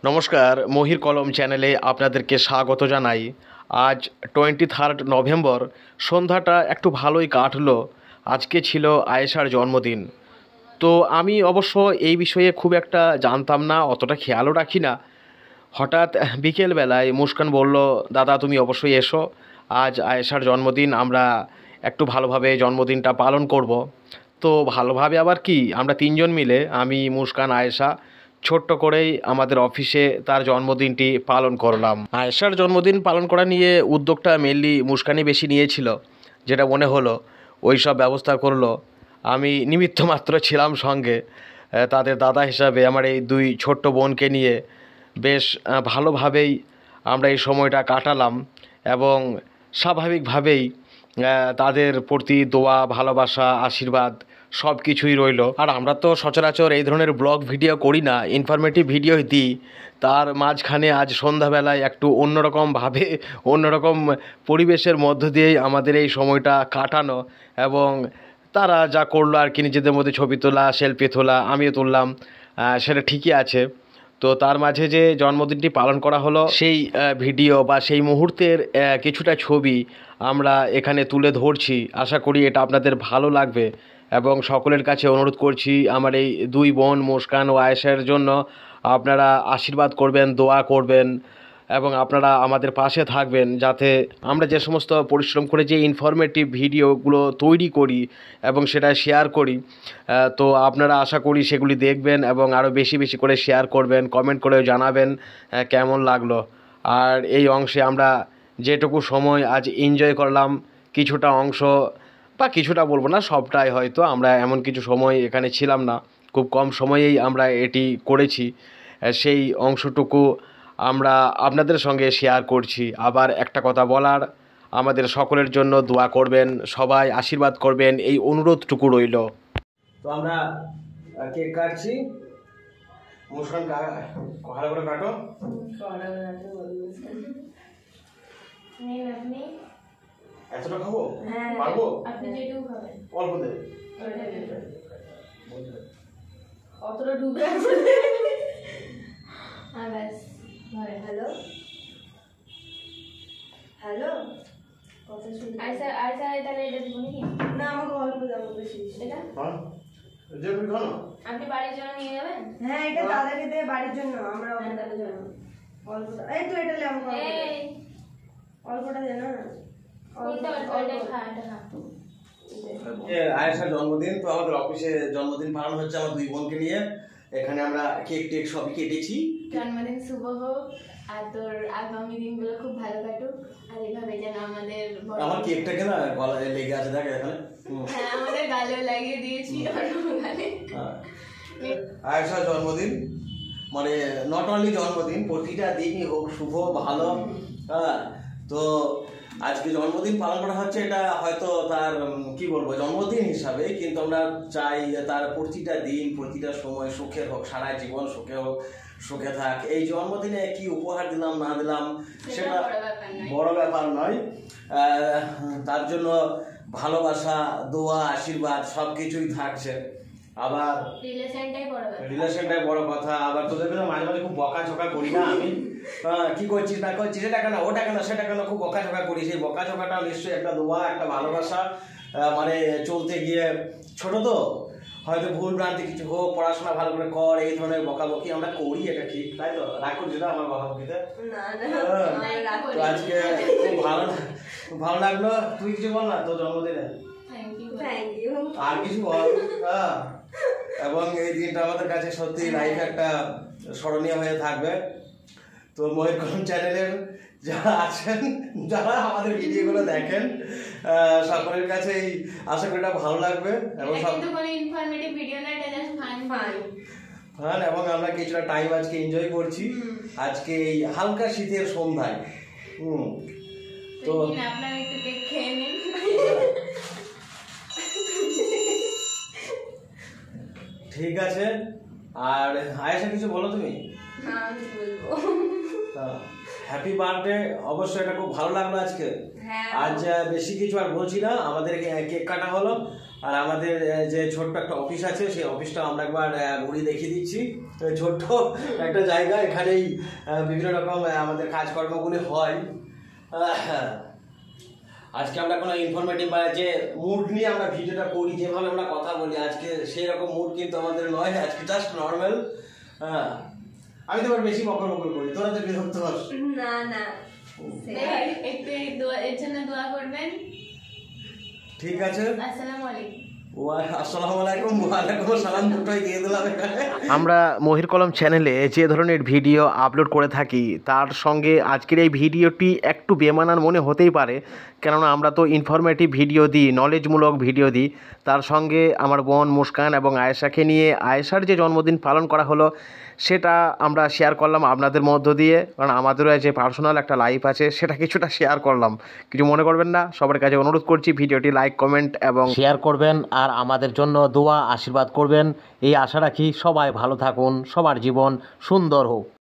নমস্কার, মহির কলম চ্যানেলে আপনাদেরকে স্বাগত জানাই। আজ 23 নভেম্বর, সন্ধ্যাটা একটু ভালোই কাটলো। আজকে ছিল আয়েশার জন্মদিন। তো আমি অবশ্য এই বিষয়ে খুব একটা জানতাম না, অতটা খেয়ালও রাখি না। হঠাৎ বিকেলবেলায় মুস্কান বলল, দাদা তুমি অবশ্যই এসো, আজ আয়েশার জন্মদিন, আমরা একটু ভালোভাবে জন্মদিনটা পালন করব। তো ভালোভাবে আবার কি, আমরা তিনজন মিলে, আমি, মুস্কান, আয়েশা, ছোট্ট করেই আমাদের অফিসে তার জন্মদিনটি পালন করলাম। আয়েশার জন্মদিন পালন করা নিয়ে উদ্যোগটা মেনলি মুস্কানই বেশি নিয়েছিল, যেটা মনে হলো। ওই সব ব্যবস্থা করলো, আমি নিমিত্ত মাত্র ছিলাম সঙ্গে। তাদের দাদা হিসাবে আমার এই দুই ছোট্ট বোনকে নিয়ে বেশ ভালোভাবেই আমরা এই সময়টা কাটালাম এবং স্বাভাবিকভাবেই তাদের প্রতি দোয়া, ভালোবাসা, আশীর্বাদ সব কিছুই রইল। আর আমরা তো সচরাচর এই ধরনের ব্লগ ভিডিও করি না, ইনফরমেটিভ ভিডিওই দিই। তার মাঝখানে আজ সন্ধ্যাবেলায় একটু অন্যরকমভাবে, অন্যরকম পরিবেশের মধ্য দিয়েই আমাদের এই সময়টা কাটানো। এবং তারা যা করলো আর কি, নিজেদের মধ্যে ছবি তোলা, সেলফি তোলা, আমিও তুললাম, সেটা ঠিকই আছে। তো তার মাঝে যে জন্মদিনটি পালন করা হলো, সেই ভিডিও বা সেই মুহূর্তের কিছুটা ছবি আমরা এখানে তুলে ধরছি। আশা করি এটা আপনাদের ভালো লাগবে এবং সকলের কাছে অনুরোধ করছি, আমার এই দুই বোন মুস্কান ও আয়েশার জন্য আপনারা আশীর্বাদ করবেন, দোয়া করবেন এবং আপনারা আমাদের পাশে থাকবেন, যাতে আমরা যে সমস্ত পরিশ্রম করে যে ইনফরমেটিভ ভিডিওগুলো তৈরি করি এবং সেটা শেয়ার করি, তো আপনারা আশা করি সেগুলি দেখবেন এবং আরও বেশি বেশি করে শেয়ার করবেন, কমেন্ট করেও জানাবেন কেমন লাগলো। আর এই অংশে আমরা যেটুকু সময় আজ এনজয় করলাম, কিছুটা অংশ, বা কিছুটা বলবো না, সবটাই হয়তো, আমরা এমন কিছু সময় এখানে ছিলাম না, খুব কম সময়েই আমরা এটি করেছি, সেই অংশটুকু আমরা আপনাদের সঙ্গে শেয়ার করছি। আবার একটা কথা বলার, আমাদের সকলের জন্য দোয়া করবেন, সবাই আশীর্বাদ করবেন, এই অনুরোধটুকু রইল। তো আমরা কেক কাটছি। মুস্কান ভালো করে কাটো। এতটা খাবো? পারবো? আপনি যেটুকু খাবেন অল্প দে। অতটা ডুবে আছে। আর ব্যাস, হ্যালো হ্যালো, কথা শুনি। আইসা আইসা তাহলে এটা দিব নাকি? না, আমাকে অল্প দাও, বেশি এটা। হ্যাঁ, যে তুমি খাও না। আপনি বাড়ির জন্য নিয়ে যাবেন? হ্যাঁ, এটা দাদাকে দে, বাড়ির জন্য, আমরা দাদার জন্য অল্প দাও। এই তো এটা লে, আমাকে অল্পটা দে না। আয়েশার জন্মদিন, তো আমাদের অফিসে জন্মদিন পালন হচ্ছে আমার দুই বোনকে নিয়ে। এখানে আমরা কেক টেক সবই কেটেছি। জন্মদিন শুভ হোক, আর তোর আগামী দিনগুলো খুব ভালো কাটুক, আর এইভাবে যেন আমাদের আমার কেকটাকে না গলায় লেগে আছে, দেখ এখানে। হ্যাঁ, আমাদের গালেও লাগিয়ে দিয়েছি। আয়েশার জন্মদিন মানে নট অনলি জন্মদিন, প্রতিটা দিনই হোক শুভ, ভালো। হ্যাঁ, তো আজকে জন্মদিন পালন করা হচ্ছে, এটা হয়তো তার কি বলবো জন্মদিন হিসাবে, কিন্তু আমরা চাই তার প্রতিটা দিন, প্রতিটা সময় সুখের হোক, সারা জীবন সুখে হোক, সুখে থাক। এই জন্মদিনে কি উপহার দিলাম না দিলাম সেটা বড় ব্যাপার নয়। তার জন্য ভালোবাসা, দোয়া, আশীর্বাদ সব কিছুই থাকছে। আবার রিলেশনটাই বড় কথা। আবার তোদের মাঝে মাঝে খুব বকা ঝকা করি না আমি, কি করছিস না করছিস, এটা কেন, ওটা কেন, সেটা কেন, খুব বকা ঝকা করি। সেই বকা ঝকাটা নিশ্চয়ই একটা দোয়া, একটা ভালোবাসা। মানে চলতে গিয়ে ছোট তো, হয়তো ভুল ভ্রান্তি কিছু হোক, পড়াশোনা ভালো করে কর, এই ধরনের বকাবকি আমরা করি, এটা ঠিক, তাই তো? রাগ করছিস না আমার বকাবকিতে? তো আজকে খুব ভালো লাগলো। তুই কিছু বল না তোর জন্মদিনে। আর কিছু বল। হ্যাঁ, এবং এই দিনটা আমাদের কাছে সত্যি লাইফ একটা স্মরণীয় হয়ে থাকবে। তো মহির কলম চ্যানেলের যারা আছেন, যারা আমাদের ভিডিওগুলো দেখেন, সকলের কাছেই আশা করি এটা ভালো লাগবে এবং ফান, এবং আমরা কিছুটা টাইম আজকে এনজয় করছি আজকে এই হালকা শীতের সন্ধ্যায়। তো ঠিক আছে। আর আয়েশা কিছু বলো তুমি? Happy birthday. অবশ্যই এটা খুব ভালো লাগলো আজকে। আজ বেশি কিছু আর বলছি না, আমাদের কেক কাটা হলো, আর আমাদের যে ছোট্ট একটা অফিস আছে সেই অফিসটা আমরা একবার ঘুরিয়ে দেখিয়ে দিচ্ছি। ছোট্ট একটা জায়গা, এখানেই বিভিন্ন রকম আমাদের কাজকর্মগুলি হয়। আজকে আমরা কোনো ইনফরমেটিভ বা যে মুড নিয়ে আমরা ভিডিওটা করি, যেভাবে আমরা কথা বলি, আজকে সেই রকম মুড কিন্তু আমাদের নয়, আজকে জাস্ট নর্মাল। আমি তো আবার বেশি বকর বকর করি, তোরা তো বিরক্ত হস। না না, একটু এর জন্য দোয়া করবেন। ঠিক আছে, আসসালামু আলাইকুম। আসসালামু আলাইকুম, ওয়ালাইকুম আসসালাম, দুটোই দিয়ে দিলাম এখানে। আমরা মহির কলম চ্যানেলে যে ধরনের ভিডিও আপলোড করে থাকি তার সঙ্গে আজকের এই ভিডিওটি একটু বেমানান মনে হতেই পারে, কেননা আমরা তো ইনফরমেটিভ ভিডিও দিই, নলেজমূলক ভিডিও দিই। তার সঙ্গে আমার বোন মুস্কান এবং আয়েশাকে নিয়ে আয়েশার যে জন্মদিন পালন করা হলো সেটা আমরা শেয়ার করলাম আপনাদের মধ্য দিয়ে, কারণ আমাদেরও যে পার্সোনাল একটা লাইফ আছে সেটা কিছুটা শেয়ার করলাম। কিছু মনে করবেন না, সবার কাছে অনুরোধ করছি ভিডিওটি লাইক, কমেন্ট এবং শেয়ার করবেন, আর আমাদের জন্য দোয়া আশীর্বাদ করবেন। এই আশা রাখি সবাই ভালো থাকুন, সবার জীবন সুন্দর হোক।